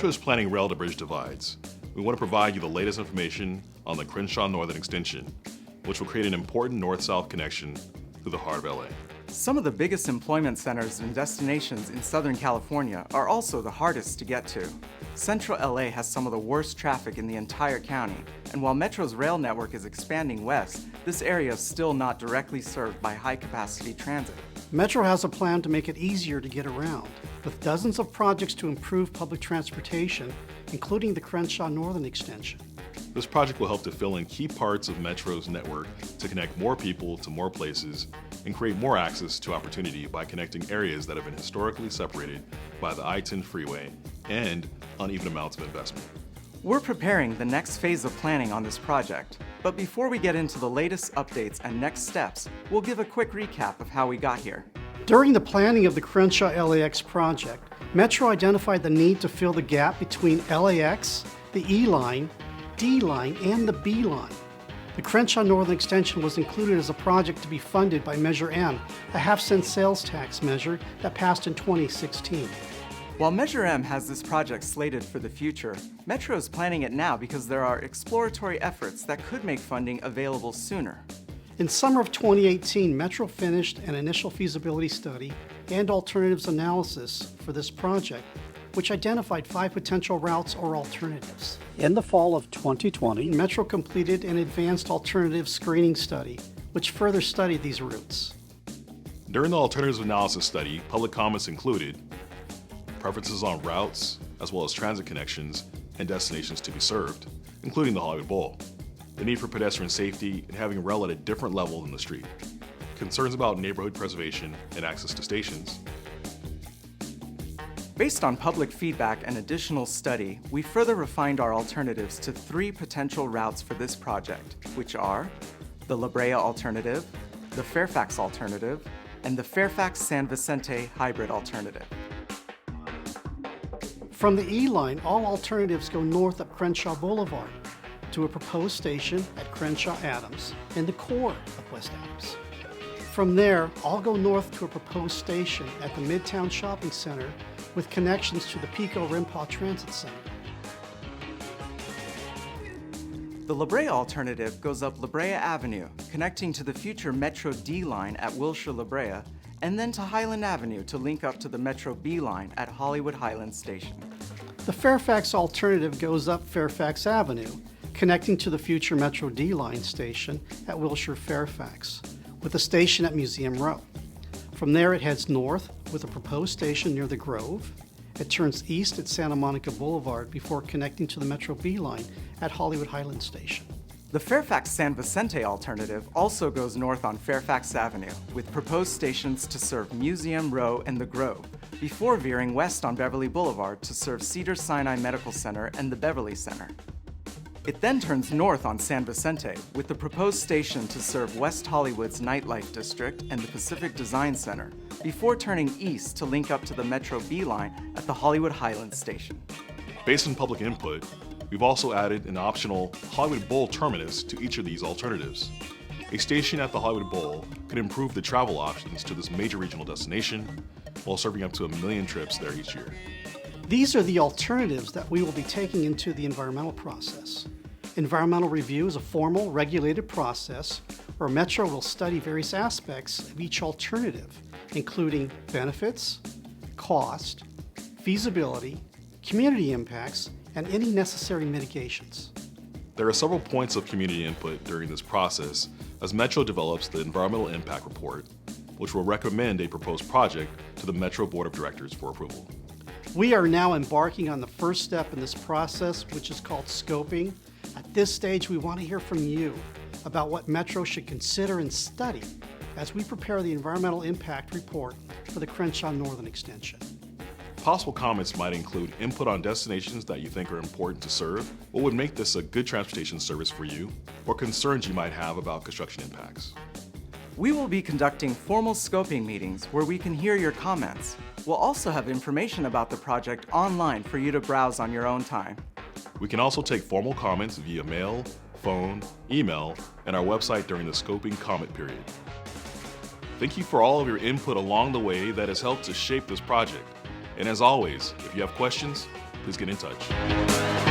Metro is planning rail to bridge divides. We want to provide you the latest information on the Crenshaw Northern Extension, which will create an important north-south connection through the heart of LA. Some of the biggest employment centers and destinations in Southern California are also the hardest to get to. Central LA has some of the worst traffic in the entire county, and while Metro's rail network is expanding west, this area is still not directly served by high-capacity transit. Metro has a plan to make it easier to get around, with dozens of projects to improve public transportation, including the Crenshaw Northern Extension. This project will help to fill in key parts of Metro's network to connect more people to more places and create more access to opportunity by connecting areas that have been historically separated by the I-10 freeway and uneven amounts of investment. We're preparing the next phase of planning on this project, but before we get into the latest updates and next steps, we'll give a quick recap of how we got here. During the planning of the Crenshaw LAX project, Metro identified the need to fill the gap between LAX, the E line, D line, and the B line. The Crenshaw Northern Extension was included as a project to be funded by Measure M, a half-cent sales tax measure that passed in 2016. While Measure M has this project slated for the future, Metro is planning it now because there are exploratory efforts that could make funding available sooner. In summer of 2018, Metro finished an initial feasibility study and alternatives analysis for this project, which identified 5 potential routes or alternatives. In the fall of 2020, Metro completed an advanced alternative screening study, which further studied these routes. During the alternatives analysis study, public comments included preferences on routes, as well as transit connections and destinations to be served, including the Hollywood Bowl, the need for pedestrian safety and having rail at a different level than the street, concerns about neighborhood preservation and access to stations. Based on public feedback and additional study, we further refined our alternatives to 3 potential routes for this project, which are the La Brea alternative, the Fairfax alternative, and the Fairfax-San Vicente hybrid alternative. From the E line, all alternatives go north up Crenshaw Boulevard to a proposed station at Crenshaw Adams in the core of West Adams. From there, all go north to a proposed station at the Midtown Shopping Center with connections to the Pico Rimpau Transit Center. The La Brea alternative goes up La Brea Avenue, connecting to the future Metro D line at Wilshire La Brea, and then to Highland Avenue to link up to the Metro B line at Hollywood Highland Station. The Fairfax alternative goes up Fairfax Avenue, connecting to the future Metro D line station at Wilshire Fairfax, with a station at Museum Row. From there, it heads north with a proposed station near the Grove. It turns east at Santa Monica Boulevard before connecting to the Metro B line at Hollywood Highland Station. The Fairfax-San Vicente alternative also goes north on Fairfax Avenue, with proposed stations to serve Museum Row and the Grove, before veering west on Beverly Boulevard to serve Cedars-Sinai Medical Center and the Beverly Center. It then turns north on San Vicente, with the proposed station to serve West Hollywood's Nightlife District and the Pacific Design Center, before turning east to link up to the Metro B line at the Hollywood Highlands Station. Based on public input, we've also added an optional Hollywood Bowl terminus to each of these alternatives. A station at the Hollywood Bowl could improve the travel options to this major regional destination while serving up to 1 million trips there each year. These are the alternatives that we will be taking into the environmental process. Environmental review is a formal, regulated process where Metro will study various aspects of each alternative, including benefits, cost, feasibility, community impacts, and any necessary mitigations. There are several points of community input during this process as Metro develops the Environmental Impact Report, which will recommend a proposed project to the Metro Board of Directors for approval. We are now embarking on the first step in this process, which is called scoping. At this stage, we want to hear from you about what Metro should consider and study as we prepare the Environmental Impact Report for the Crenshaw Northern Extension. Possible comments might include input on destinations that you think are important to serve, what would make this a good transportation service for you, or concerns you might have about construction impacts. We will be conducting formal scoping meetings where we can hear your comments. We'll also have information about the project online for you to browse on your own time. We can also take formal comments via mail, phone, email, and our website during the scoping comment period. Thank you for all of your input along the way that has helped to shape this project. And as always, if you have questions, please get in touch.